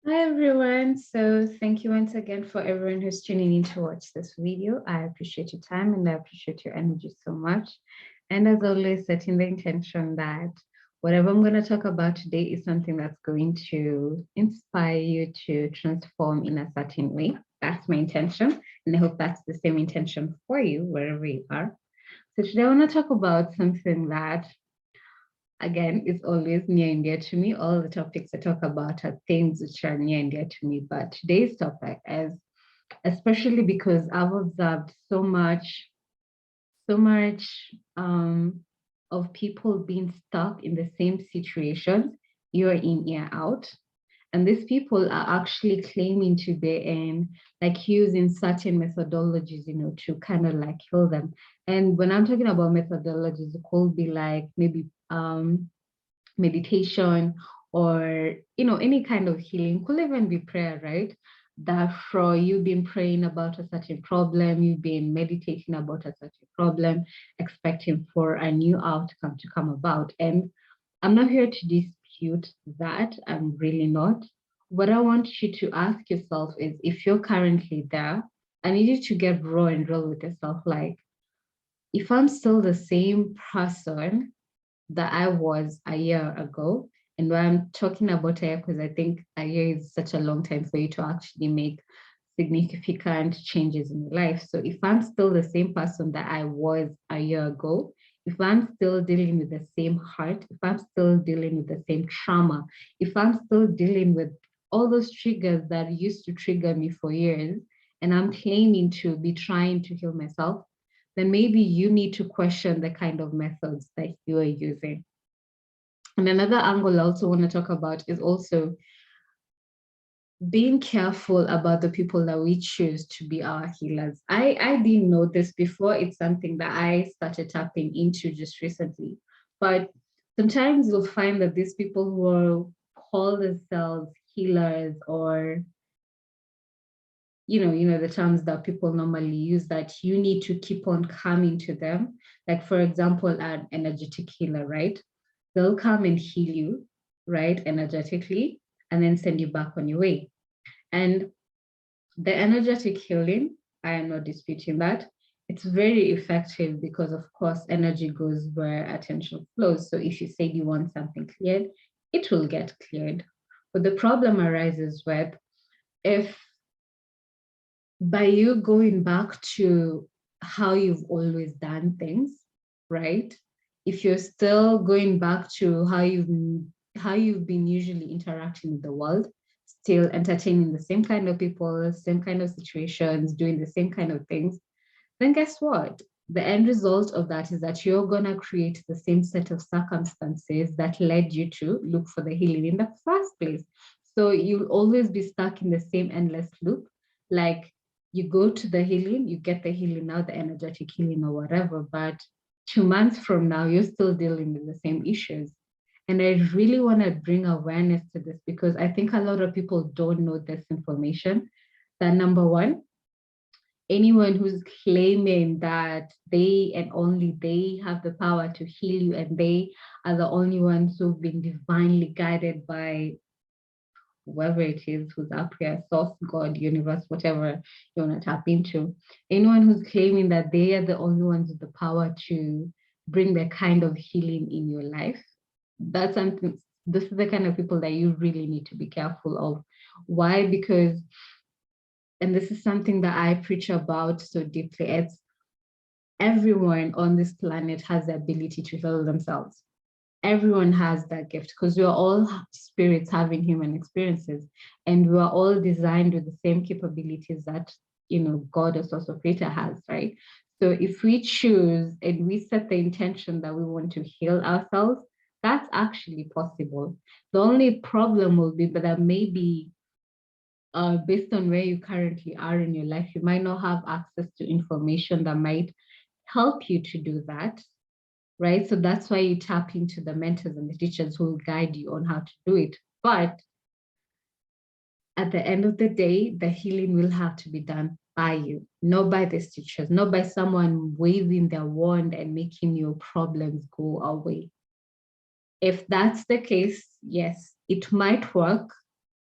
Hi everyone. So thank you once again for everyone who's tuning in to watch this video. I appreciate your time and I appreciate your energy so much. And as always, setting the intention that whatever I'm going to talk about today is something that's going to inspire you to transform in a certain way. That's my intention. And I hope that's the same intention for you wherever you are. So today I want to talk about something that again, it's always near and dear to me. All the topics I talk about are things which are near and dear to me. But today's topic is especially because I've observed so much of people being stuck in the same situations, year in, year out. And these people are actually claiming to be in, like using certain methodologies, to kind of like heal them. And when I'm talking about methodologies, it could be like maybe meditation or any kind of healing, could even be prayer, right? That for you've been praying about a certain problem, you've been meditating about a certain problem, expecting for a new outcome to come about. And I'm not here to dispute that. I'm really not. What I want you to ask yourself is, if you're currently there, I need you to get raw and real with yourself. Like, if I'm still the same person that I was a year ago. And when I'm talking about a year, because I think a year is such a long time for you to actually make significant changes in your life. So if I'm still the same person that I was a year ago, if I'm still dealing with the same heart, if I'm still dealing with the same trauma, if I'm still dealing with all those triggers that used to trigger me for years, and I'm claiming to be trying to heal myself, then maybe you need to question the kind of methods that you are using. And another angle I also want to talk about is also being careful about the people that we choose to be our healers. I didn't know this before. It's something that I started tapping into just recently. But sometimes you'll find that these people who call themselves healers, or the terms that people normally use, that you need to keep on coming to them. Like, for example, an energetic healer, right? They'll come and heal you, right, energetically, and then send you back on your way. And the energetic healing, I am not disputing that. It's very effective because, of course, energy goes where attention flows. So if you say you want something cleared, it will get cleared. But the problem arises with, if by you going back to how you've always done things, right? If you're still going back to how you've been usually interacting with the world, still entertaining the same kind of people, same kind of situations, doing the same kind of things, then guess what? The end result of that is that you're going to create the same set of circumstances that led you to look for the healing in the first place. So you'll always be stuck in the same endless loop. Like, you go to the healing, you get the healing now, the energetic healing or whatever, but 2 months from now, you're still dealing with the same issues. And I really want to bring awareness to this, because I think a lot of people don't know this information. That number one, anyone who's claiming that they and only they have the power to heal you, and they are the only ones who've been divinely guided by whoever it is who's up here, source, God, universe, whatever you want to tap into. Anyone who's claiming that they are the only ones with the power to bring the kind of healing in your life, that's something. This is the kind of people that you really need to be careful of. Why? Because, and this is something that I preach about so deeply, it's everyone on this planet has the ability to heal themselves. Everyone has that gift, because we are all spirits having human experiences, and we are all designed with the same capabilities that God or source of creator has, right? So if we choose and we set the intention that we want to heal ourselves, that's actually possible. The only problem will be that maybe based on where you currently are in your life, you might not have access to information that might help you to do that, right? So that's why you tap into the mentors and the teachers who will guide you on how to do it. But at the end of the day, the healing will have to be done by you, not by the teachers, not by someone waving their wand and making your problems go away. If that's the case, yes, it might work,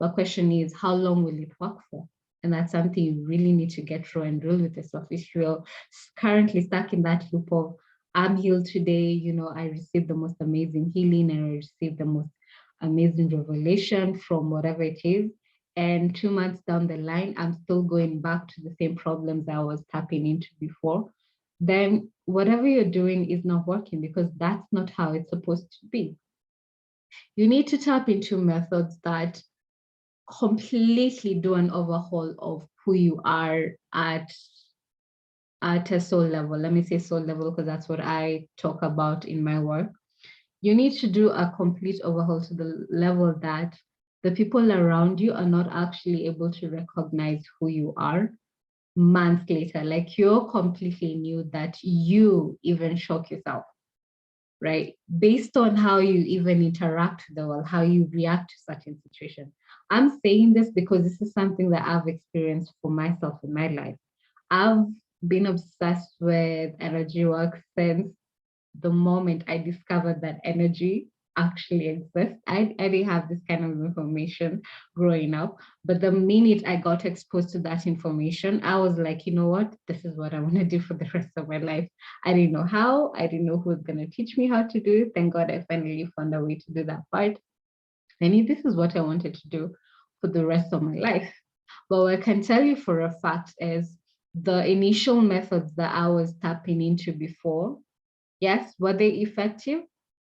But question is, how long will it work for? And that's something you really need to get through and deal with yourself. If you're currently stuck in that loop of, I'm healed today, I received the most amazing healing and I received the most amazing revelation from whatever it is. And 2 months down the line, I'm still going back to the same problems I was tapping into before. Then whatever you're doing is not working, because that's not how it's supposed to be. You need to tap into methods that completely do an overhaul of who you are at a soul level. Let me say soul level because that's what I talk about in my work. You need to do a complete overhaul to the level that the people around you are not actually able to recognize who you are months later. Like, you're completely new that you even shock yourself, right? Based on how you even interact with the world, how you react to certain situations. I'm saying this because this is something that I've experienced for myself in my life. I've been obsessed with energy work since the moment I discovered that energy actually exists. I didn't have this kind of information growing up, but the minute I got exposed to that information, I was like, you know what? This is what I want to do for the rest of my life. I didn't know how, I didn't know who was going to teach me how to do it. Thank God I finally found a way to do that part. And this is what I wanted to do for the rest of my life. But what I can tell you for a fact is the initial methods that I was tapping into before, yes, were they effective?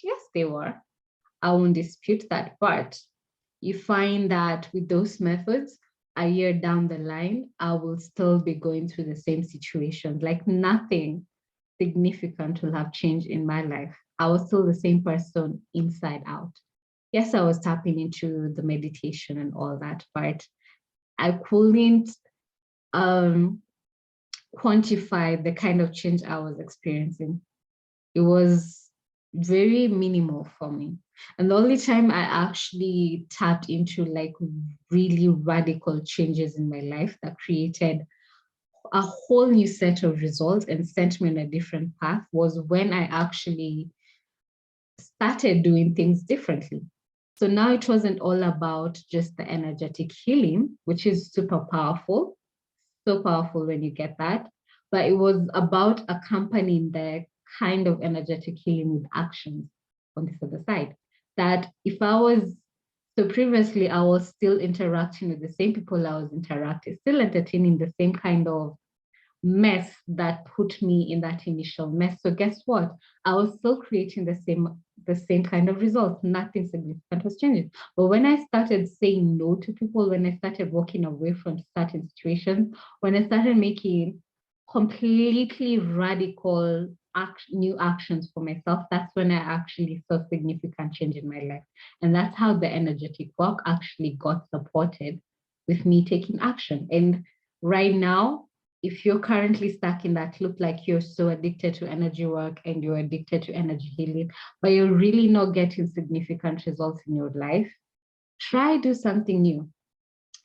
Yes, they were. I won't dispute that part. You find that with those methods, a year down the line, I will still be going through the same situation. Like, nothing significant will have changed in my life. I was still the same person inside out. Yes, I was tapping into the meditation and all that, but I couldn't quantify the kind of change I was experiencing. It was very minimal for me. And the only time I actually tapped into like really radical changes in my life that created a whole new set of results and sent me on a different path was when I actually started doing things differently. So now it wasn't all about just the energetic healing, which is super powerful, so powerful when you get that. But it was about accompanying the kind of energetic healing with actions on this other side. That if I was, so previously I was still interacting with the same people I was interacting, still entertaining the same kind of mess that put me in that initial mess. So guess what? I was still creating the same kind of results. Nothing significant was changing. But when I started saying no to people, when I started walking away from certain situations, when I started making completely radical new actions for myself, that's when I actually saw significant change in my life. And that's how the energetic work actually got supported with me taking action. And right now, if you're currently stuck in that loop, like you're so addicted to energy work and you're addicted to energy healing, but you're really not getting significant results in your life, try do something new.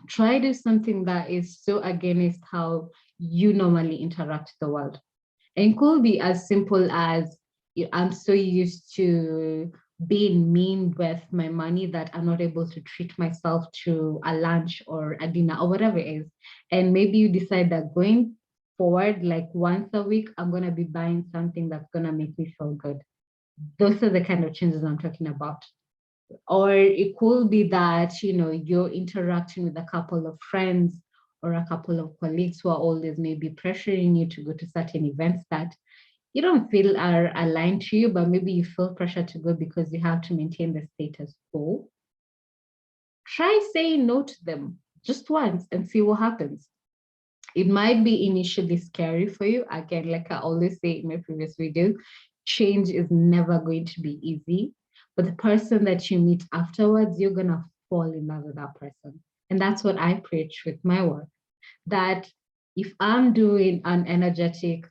Try do something that is so against how you normally interact with the world. And it could be as simple as, I'm so used to being mean with my money that I'm not able to treat myself to a lunch or a dinner or whatever it is. And maybe you decide that going forward, like once a week, I'm going to be buying something that's going to make me feel good. Those are the kind of changes I'm talking about. Or it could be that, you're interacting with a couple of friends or a couple of colleagues who are always maybe pressuring you to go to certain events that you don't feel are aligned to you, but maybe you feel pressure to go because you have to maintain the status quo. Try saying no to them just once and see what happens. It might be initially scary for you. Again, like I always say in my previous videos, change is never going to be easy. But the person that you meet afterwards, you're going to fall in love with that person. And that's what I preach with my work. That if I'm doing an energetic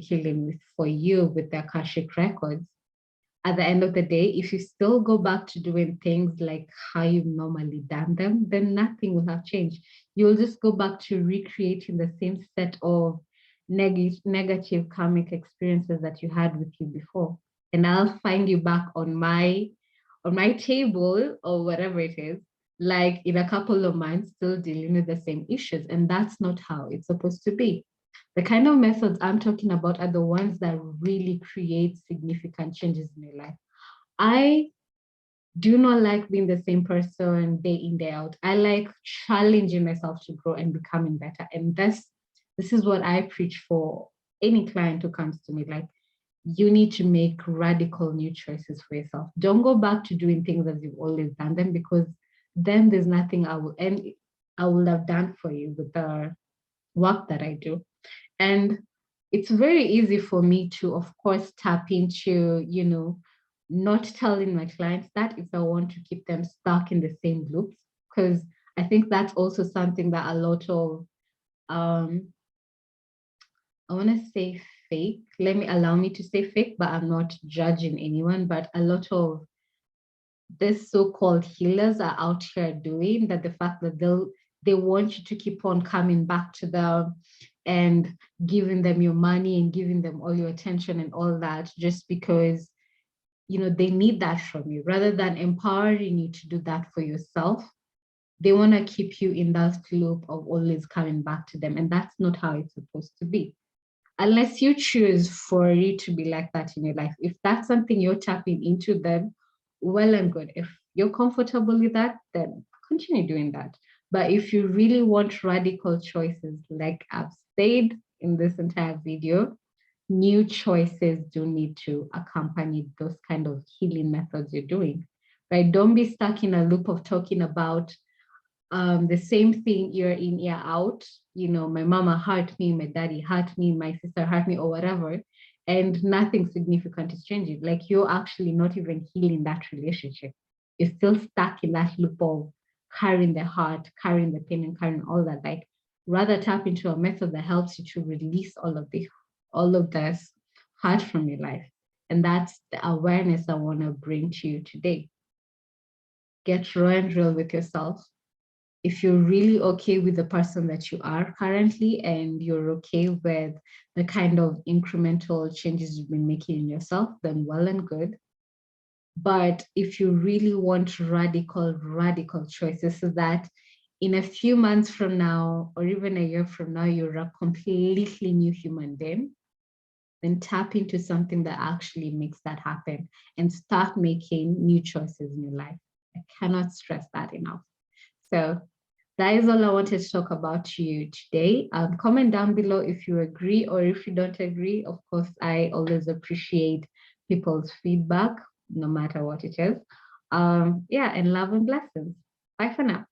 healing for you with the Akashic records, at the end of the day, if you still go back to doing things like how you've normally done them, then nothing will have changed. You'll just go back to recreating the same set of negative karmic experiences that you had with you before. And I'll find you back on my on my table or whatever it is, like in a couple of months, still dealing with the same issues. And that's not how it's supposed to be. The kind of methods I'm talking about are the ones that really create significant changes in your life. I do not like being the same person day in, day out. I like challenging myself to grow and becoming better. And this is what I preach for any client who comes to me. Like, you need to make radical new choices for yourself. Don't go back to doing things as you've always done them, because then there's nothing I will have done for you with the work that I do. And it's very easy for me to, of course, tap into, not telling my clients that if I want to keep them stuck in the same loops, because I think that's also something that a lot of, I want to say fake, allow me to say fake, but I'm not judging anyone, but a lot of this so-called healers are out here doing, that the fact that they want you to keep on coming back to them and giving them your money and giving them all your attention and all that, just because they need that from you, rather than empowering you to do that for yourself. They want to keep you in that loop of always coming back to them, and that's not how it's supposed to be, unless you choose for it to be like that in your life. If that's something you're tapping into, then well and good. If you're comfortable with that, then continue doing that. But if you really want radical choices, like I've said in this entire video, new choices do need to accompany those kind of healing methods you're doing, right? Don't be stuck in a loop of talking about the same thing year in, year out. My mama hurt me, my daddy hurt me, my sister hurt me, or whatever, and nothing significant is changing. Like, you're actually not even healing that relationship. You're still stuck in that loop of carrying the heart, carrying the pain, and carrying all that. Like, rather tap into a method that helps you to release all of this hurt from your life. And that's the awareness I want to bring to you today. Get raw and real with yourself. If you're really okay with the person that you are currently, and you're okay with the kind of incremental changes you've been making in yourself, then well and good. But if you really want radical choices, so that in a few months from now, or even a year from now, you're a completely new human being, then tap into something that actually makes that happen and start making new choices in your life. I cannot stress that enough. So that is all I wanted to talk about to you today. Comment down below if you agree or if you don't agree. Of course, I always appreciate people's feedback, no matter what it is. And love and blessings. Bye for now.